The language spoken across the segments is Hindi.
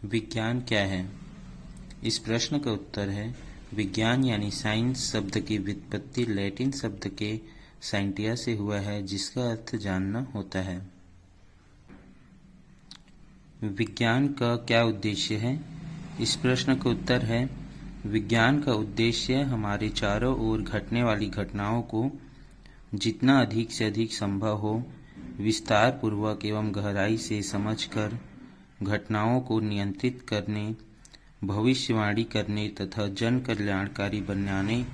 विज्ञान क्या है? इस प्रश्न का उत्तर है विज्ञान यानी साइंस शब्द की व्युत्पत्ति लैटिन शब्द के साइंटिया से हुआ है, जिसका अर्थ जानना होता है। विज्ञान का क्या उद्देश्य है? इस प्रश्न का उत्तर है विज्ञान का उद्देश्य हमारे चारों ओर घटने वाली घटनाओं को जितना अधिक से अधिक संभव हो विस्तार पूर्वक एवं गहराई से समझकर घटनाओं को नियंत्रित करने, भविष्यवाणी करने तथा जन कल्याणकारी बनाने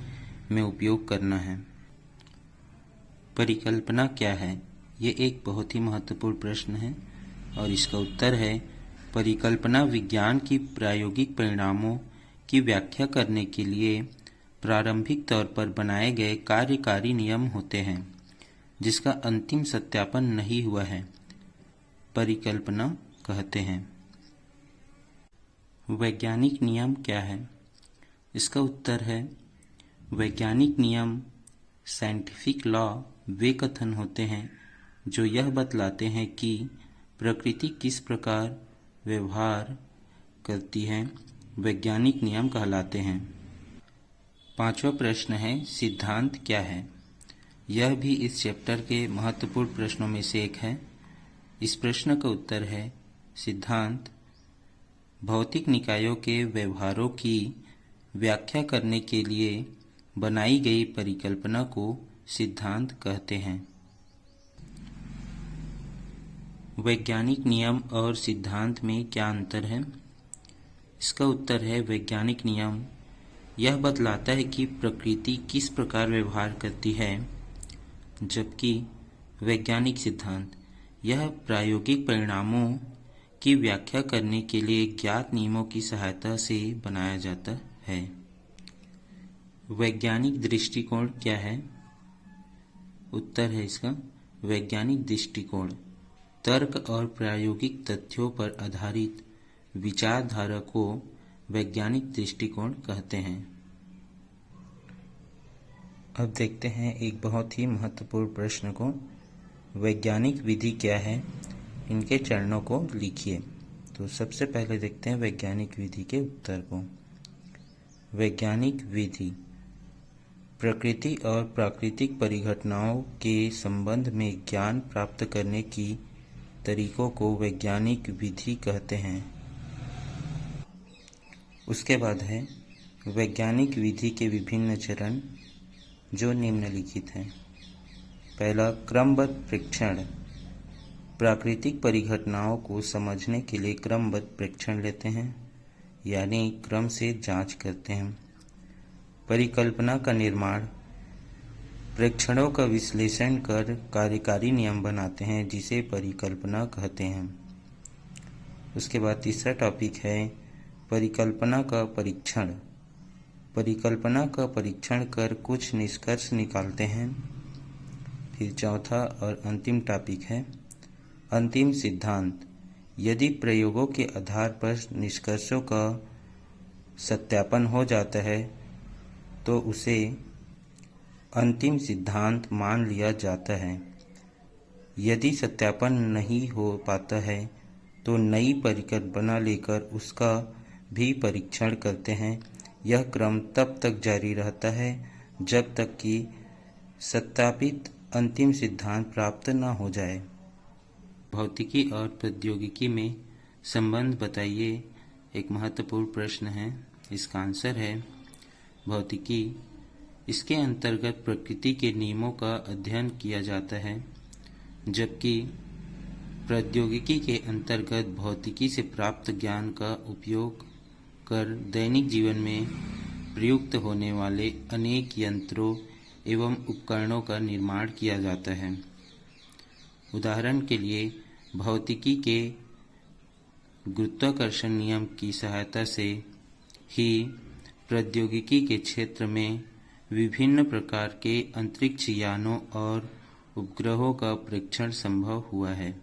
में उपयोग करना है। परिकल्पना क्या है? ये एक बहुत ही महत्वपूर्ण प्रश्न है और इसका उत्तर है परिकल्पना विज्ञान की प्रायोगिक परिणामों की व्याख्या करने के लिए प्रारंभिक तौर पर बनाए गए कार्यकारी नियम होते हैं जिसका अंतिम सत्यापन नहीं हुआ है, परिकल्पना कहते हैं। वैज्ञानिक नियम क्या है? इसका उत्तर है वैज्ञानिक नियम साइंटिफिक लॉ वे कथन होते हैं जो यह बतलाते हैं कि प्रकृति किस प्रकार व्यवहार करती है, वैज्ञानिक नियम कहलाते हैं। पांचवा प्रश्न है सिद्धांत क्या है? यह भी इस चैप्टर के महत्वपूर्ण प्रश्नों में से एक है। इस प्रश्न का उत्तर है सिद्धांत भौतिक निकायों के व्यवहारों की व्याख्या करने के लिए बनाई गई परिकल्पना को सिद्धांत कहते हैं। वैज्ञानिक नियम और सिद्धांत में क्या अंतर है? इसका उत्तर है वैज्ञानिक नियम यह बतलाता है कि प्रकृति किस प्रकार व्यवहार करती है, जबकि वैज्ञानिक सिद्धांत यह प्रायोगिक परिणामों की व्याख्या करने के लिए ज्ञात नियमों की सहायता से बनाया जाता है। वैज्ञानिक दृष्टिकोण क्या है? उत्तर है इसका वैज्ञानिक दृष्टिकोण तर्क और प्रायोगिक तथ्यों पर आधारित विचारधारा को वैज्ञानिक दृष्टिकोण कहते हैं। अब देखते हैं एक बहुत ही महत्वपूर्ण प्रश्न को। वैज्ञानिक विधि क्या है? इनके चरणों को लिखिए। तो सबसे पहले देखते हैं वैज्ञानिक विधि के उत्तर को। वैज्ञानिक विधि प्रकृति और प्राकृतिक परिघटनाओं के संबंध में ज्ञान प्राप्त करने की तरीकों को वैज्ञानिक विधि कहते हैं। उसके बाद है वैज्ञानिक विधि के विभिन्न चरण जो निम्नलिखित हैं। पहला क्रमबद्ध प्रेक्षण प्राकृतिक परिघटनाओं को समझने के लिए क्रमबद्ध प्रेक्षण लेते हैं, यानी क्रम से जांच करते हैं। परिकल्पना का निर्माण प्रेक्षणों का विश्लेषण कर कार्यकारी नियम बनाते हैं जिसे परिकल्पना कहते हैं। उसके बाद तीसरा टॉपिक है परिकल्पना का परीक्षण। परिकल्पना का परीक्षण कर कुछ निष्कर्ष निकालते हैं। फिर चौथा और अंतिम टॉपिक है अंतिम सिद्धांत। यदि प्रयोगों के आधार पर निष्कर्षों का सत्यापन हो जाता है तो उसे अंतिम सिद्धांत मान लिया जाता है। यदि सत्यापन नहीं हो पाता है तो नई परिकल्पना लेकर उसका भी परीक्षण करते हैं। यह क्रम तब तक जारी रहता है जब तक कि सत्यापित अंतिम सिद्धांत प्राप्त न हो जाए। भौतिकी और प्रौद्योगिकी में संबंध बताइए एक महत्वपूर्ण प्रश्न है। इसका आंसर है भौतिकी। इसके अंतर्गत प्रकृति के नियमों का अध्ययन किया जाता है, जबकि प्रौद्योगिकी के अंतर्गत भौतिकी से प्राप्त ज्ञान का उपयोग कर दैनिक जीवन में प्रयुक्त होने वाले अनेक यंत्रों एवं उपकरणों का निर्माण किया जाता है। उदाहरण के लिए भौतिकी के गुरुत्वाकर्षण नियम की सहायता से ही प्रौद्योगिकी के क्षेत्र में विभिन्न प्रकार के अंतरिक्ष यानों और उपग्रहों का परीक्षण संभव हुआ है।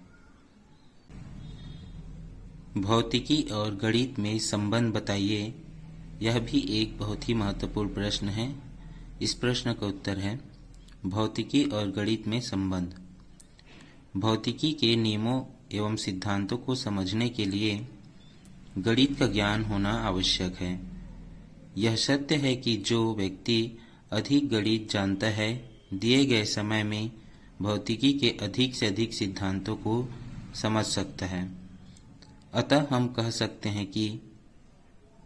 भौतिकी और गणित में संबंध बताइए। यह भी एक बहुत ही महत्वपूर्ण प्रश्न है। इस प्रश्न का उत्तर है भौतिकी और गणित में संबंध। भौतिकी के नियमों एवं सिद्धांतों को समझने के लिए गणित का ज्ञान होना आवश्यक है। यह सत्य है कि जो व्यक्ति अधिक गणित जानता है, दिए गए समय में भौतिकी के अधिक से अधिक सिद्धांतों को समझ सकता है। अतः हम कह सकते हैं कि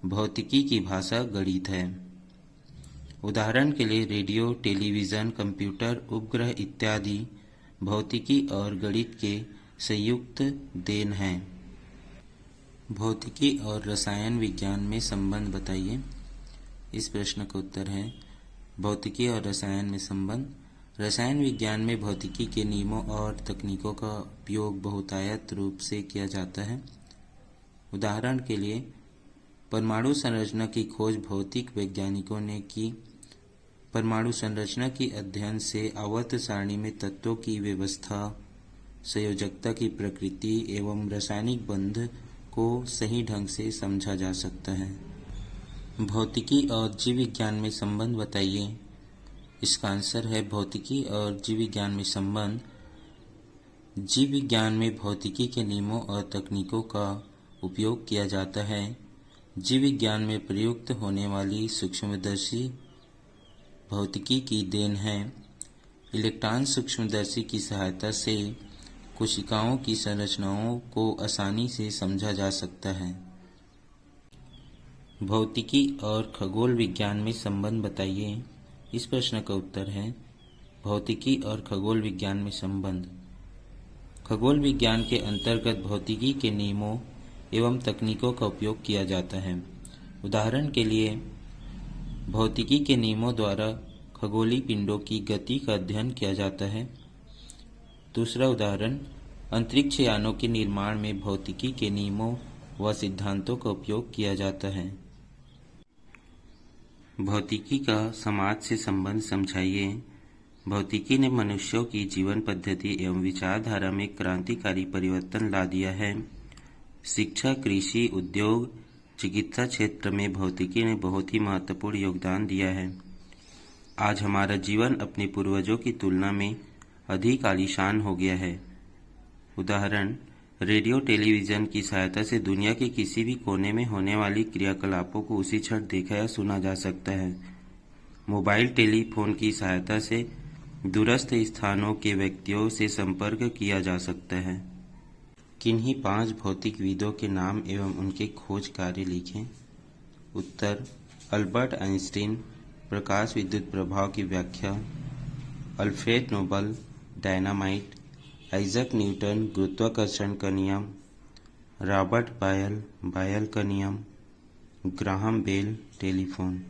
भौतिकी की भाषा गणित है। उदाहरण के लिए रेडियो, टेलीविज़न, कंप्यूटर, उपग्रह इत्यादि भौतिकी और गणित के संयुक्त देन हैं। भौतिकी और रसायन विज्ञान में संबंध बताइए। इस प्रश्न का उत्तर है भौतिकी और रसायन में संबंध। रसायन विज्ञान में भौतिकी के नियमों और तकनीकों का उपयोग बहुतायत रूप से किया जाता है। उदाहरण के लिए परमाणु संरचना की खोज भौतिक वैज्ञानिकों ने की। परमाणु संरचना के अध्ययन से आवर्त सारणी में तत्वों की व्यवस्था, संयोजकता की प्रकृति एवं रासायनिक बंध को सही ढंग से समझा जा सकता है। भौतिकी और जीव विज्ञान में संबंध बताइए। इसका आंसर है भौतिकी और जीव विज्ञान में संबंध। जीव विज्ञान में भौतिकी के नियमों और तकनीकों का उपयोग किया जाता है। जीव विज्ञान में प्रयुक्त होने वाली सूक्ष्मदर्शी भौतिकी की देन है। इलेक्ट्रॉन सूक्ष्मदर्शी की सहायता से कोशिकाओं की संरचनाओं को आसानी से समझा जा सकता है। भौतिकी और खगोल विज्ञान में संबंध बताइए। इस प्रश्न का उत्तर है भौतिकी और खगोल विज्ञान में संबंध। खगोल विज्ञान के अंतर्गत भौतिकी के नियमों एवं तकनीकों का उपयोग किया जाता है। उदाहरण के लिए भौतिकी के नियमों द्वारा खगोलीय पिंडों की गति का अध्ययन किया जाता है। दूसरा उदाहरण, अंतरिक्ष यानों के निर्माण में भौतिकी के नियमों व सिद्धांतों का उपयोग किया जाता है। भौतिकी का समाज से संबंध समझाइए। भौतिकी ने मनुष्यों की जीवन पद्धति एवं विचारधारा में क्रांतिकारी परिवर्तन ला दिया है। शिक्षा, कृषि, उद्योग, चिकित्सा क्षेत्र में भौतिकी ने बहुत ही महत्वपूर्ण योगदान दिया है। आज हमारा जीवन अपने पूर्वजों की तुलना में अधिक आलीशान हो गया है। उदाहरण, रेडियो, टेलीविज़न की सहायता से दुनिया के किसी भी कोने में होने वाली क्रियाकलापों को उसी क्षण देखा या सुना जा सकता है। मोबाइल टेलीफोन की सहायता से दूरस्थ स्थानों के व्यक्तियों से संपर्क किया जा सकता है। किन्हीं 5 भौतिकविदों के नाम एवं उनके खोज कार्य लिखें। उत्तर, अल्बर्ट आइंस्टीन, प्रकाश विद्युत प्रभाव की व्याख्या, Alfred Nobel, dynamite, Isaac Newton, गुरुत्वाकर्षण का नियम, रॉबर्ट बायल, बायल का नियम, ग्राहम बेल, टेलीफोन।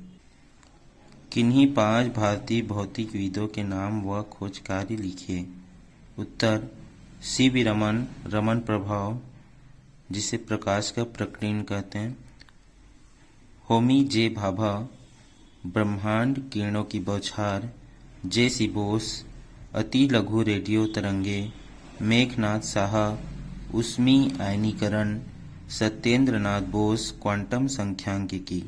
किन्हीं 5 भारतीय भौतिकविदों के नाम व खोज कार्य लिखिए। उत्तर, सी.वी. रमन, रमन प्रभाव, जिसे प्रकाश का प्रकीर्णन कहते हैं, होमी जे. भाभा, ब्रह्मांड किरणों की बौछार, जे.सी. बोस, अति लघु रेडियो तरंगे, मेघनाथ साहा, ऊष्मीय आयनीकरण, सत्येंद्र नाथ बोस, क्वांटम सांख्यिकी।